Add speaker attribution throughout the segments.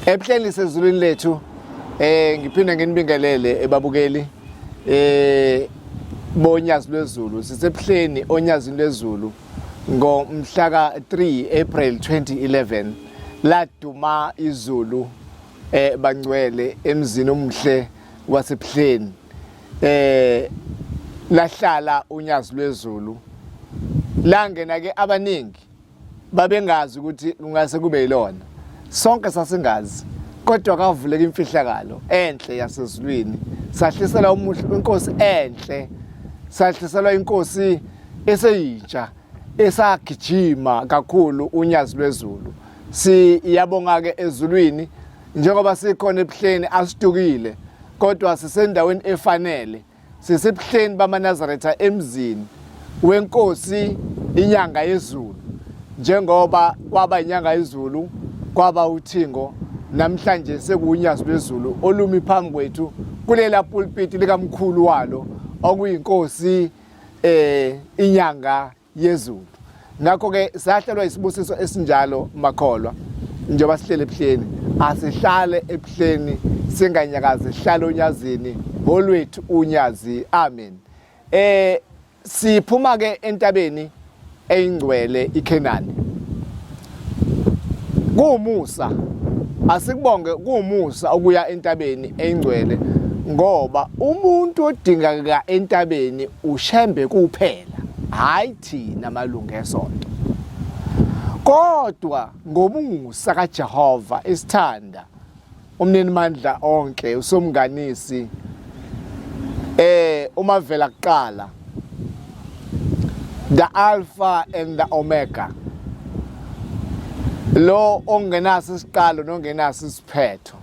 Speaker 1: EBuhleni sezulwini lethu ngiphinde nginibingelele ebabukeli bonyazi lwezulu. SiseBuhleni onyazini lwezulu ngomhla ka-3 April 2011 laduma izulu bangcwele emzini omhle waseBuhleni. Lahlala unyazi lwezulu langena ke abaningi babengazi ukuthi kungase kube yilona. Sonke sasingazi kodwa kavuleka imfihlakalo enhle yasezulwini. Sahlisela inkosi enhle, sahliselwa inkosi eseyintsha esagijima kakhulu unyazi lwezulu. Siyabonga ke ezulwini njengoba sikhona eBuhleni asitukile kodwa sisendaweni efanele. SiseBuhleni bamaNazaretha emzini wenkosi inyanga yezulu. Njengoba kwaba inyanga yezulu kwaba uthingo, namhlanje sekunyazi lwezulu olumi phambi kwethu kulela pulpit likamkhulu walo okuyinkosi inyanga yezulu. Ngakho ke sahlelwa isibusiso esinjalo makholwa njengoba sihlele eBuhleni, asihlale eBuhleni singanyakazi, sihlale onyazini ngolwethu unyazi. Amen. Siphuma ke entabeni eyingcwele iKhenani. Kuumusa, asikubonge kuumusa ukuya entabeni eyingcwele ngoba umuntu odingeka entabeni uShembe kuphela, hayi thina malungu esonto. Kodwa ngomusa kaJehova isithanda umnini mandla onke usomnganisi umavela kuqala, the Alpha and the Omega, lo ongenaso isiqalo nongenaso isiphetho.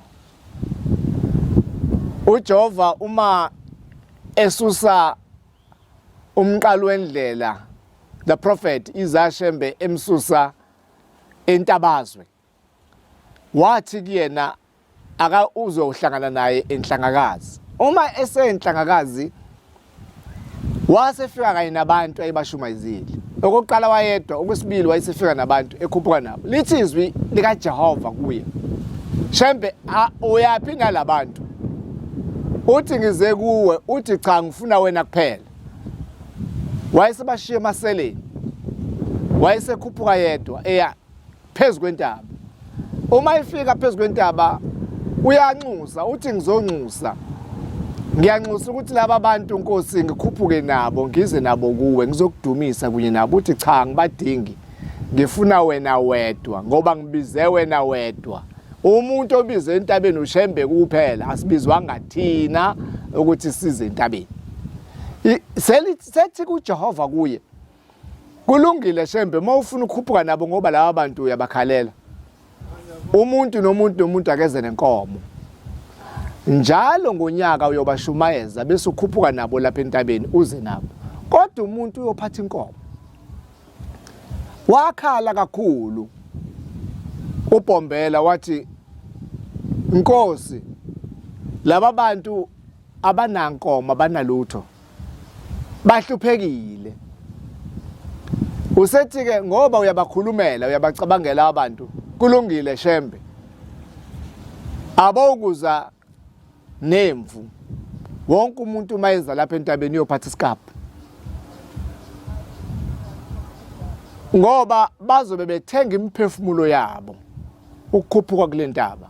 Speaker 1: uJehova uma esusa umqalo wendlela, the prophet Shembe emsusa entabazwe, wathi kuyena aka uzohlangana naye enhlangakazi. Uma esenhlangakazi wasefika kanye nabantu ayibashumayizile. Okokuqala wayedwa, okwesibili wayesefika nabantu ekhuphuka nabo. Lithi izwi likaJehova kuye, Shembe uyaphi ngalabantu? Uthi ngize kuwe, uthi cha ngifuna wena kuphela. Wayesebashiya emaseleni, wayesekhuphuka yedwa eya phezulu kwentaba. Uma ifika phezulu kwentaba uyanxusa, uthi ngizonxusa, ngiyanxusa ukuthi laba bantu Nkosi ngikhuphuke nabo ngize nabo kuwe ngizokudumisa kunye nabo. Uthi cha ngibadingi, ngifuna wena wedwa ngoba ngibize wena wedwa. Umuntu obize entabeni uShembe kuphela, asibizwanga thina ukuthi size entabeni. Sethi kuJehova kuye, kulungile Shembe mawufuna ukukhuphuka nabo ngoba laba bantu uyabakhalela. Umuntu nomuntu akeze nenkomo. Njalo ngonyaka uyobashumayeza bese ukhuphuka nabo lapha entabeni uze nabo. Kodwa umuntu uyophatha inkomo. Wakhala kakhulu uBhombela wathi, Nkosi, laba bantu abanankomo abanalutho bahluphekile. Usethi ke ngoba uyabakhulumela uyabacabangela abantu, kulungile Shembe, abawukuza nemvu. Wonke umuntu mayeza lapha entabeni uyophatha isikaphu ngoba bazobe bethenga imphefumulo yabo ukukhuphuka kule ntaba.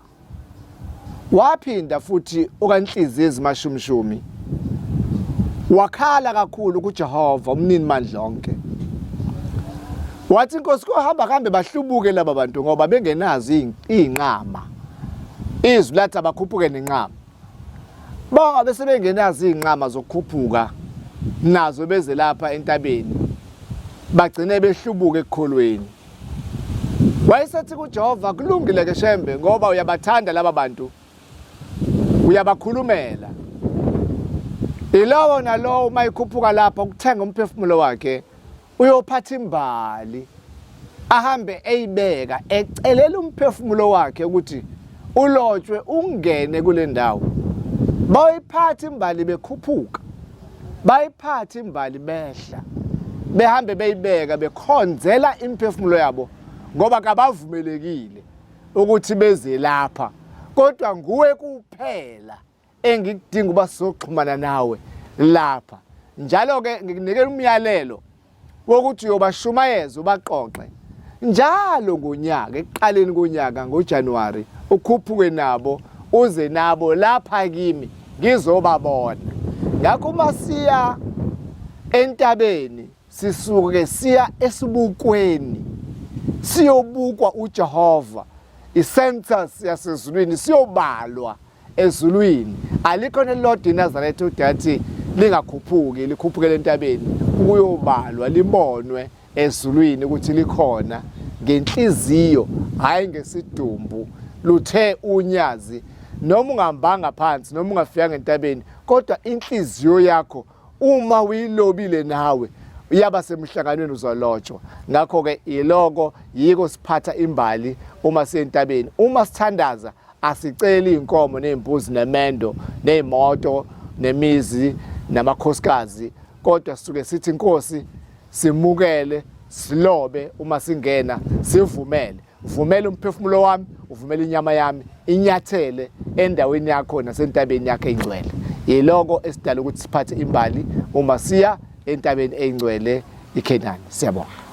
Speaker 1: Waphinda futhi okanhliziyo ezimashumshumi wakhala kakhulu kuJehova umnini mandla onke. Wathi Nkosi ngoHambo kambe bahlubuke laba bantu ngoba bengenazi izinqama. Izwi lathi abakhuphuke nenqama. Bonga bese bengenazi izinqama zokukhuphuka nazo beze lapha entabeni, bagcine behlubuke ekukholweni. Wayesethi kuJehova, kulungile ke Shembe ngoba uyabathanda laba bantu, uyabakhulumela. Ilowo nalowo mayikhuphuka lapha ukuthenga umphefumulo wakhe uyophatha imbali, ahambe eyibeka ecelela umphefumulo wakhe ukuthi ulotshwe ungene kule ndawo. Bayiphatha imbali bekhuphuka, bayiphatha imbali behla, behambe beyibeka bekhonzela imphefumulo yabo ngoba kabavumelekile ukuthi beze lapha kodwa nguwe kuphela engikudinga uba sizoxhumana nawe lapha. Njalo-ke ngikunikela umyalelo wokuthi uyobashumayeza ubaqoqe njalo ngonyaka, ekuqaleni konyaka ngoJanuwari, ukhuphuke nabo uze nabo lapha kimi ngizobabona. Ngakho uma siya entabeni sisuke siya esibukweni siyobukwa uJehova, i-census yasezulwini siyobalwa ezulwini. Alikho nelilodwa iNazaretha udathi lingakhuphuki likhuphukele entabeni ukuyobalwa libonwe ezulwini ukuthi likhona ngenhliziyo hayi ngesidumbu. Luthe unyazi noma ungahambanga phansi noma ungafikanga entabeni, kodwa inhliziyo yakho uma uyilobile nawe uyaba semhlanganweni uzolotshwa. Ngakho-ke yiloko yiko siphatha imbali uma siyentabeni. Uma sithandaza asiceli inkomo nezimbuzi nemendo nezimoto nemizi namakhosikazi, kodwa sisuke sithi Nkosi simukele silobe. Uma singena sivumele, uvumele umphefumulo wami, uvumele inyama yami inyathele endaweni yakho nasentabeni yakho engcwele. Yiloko esidala ukuthi siphathe imbali uma siya entabeni engcwele iKenani. Siyabonga.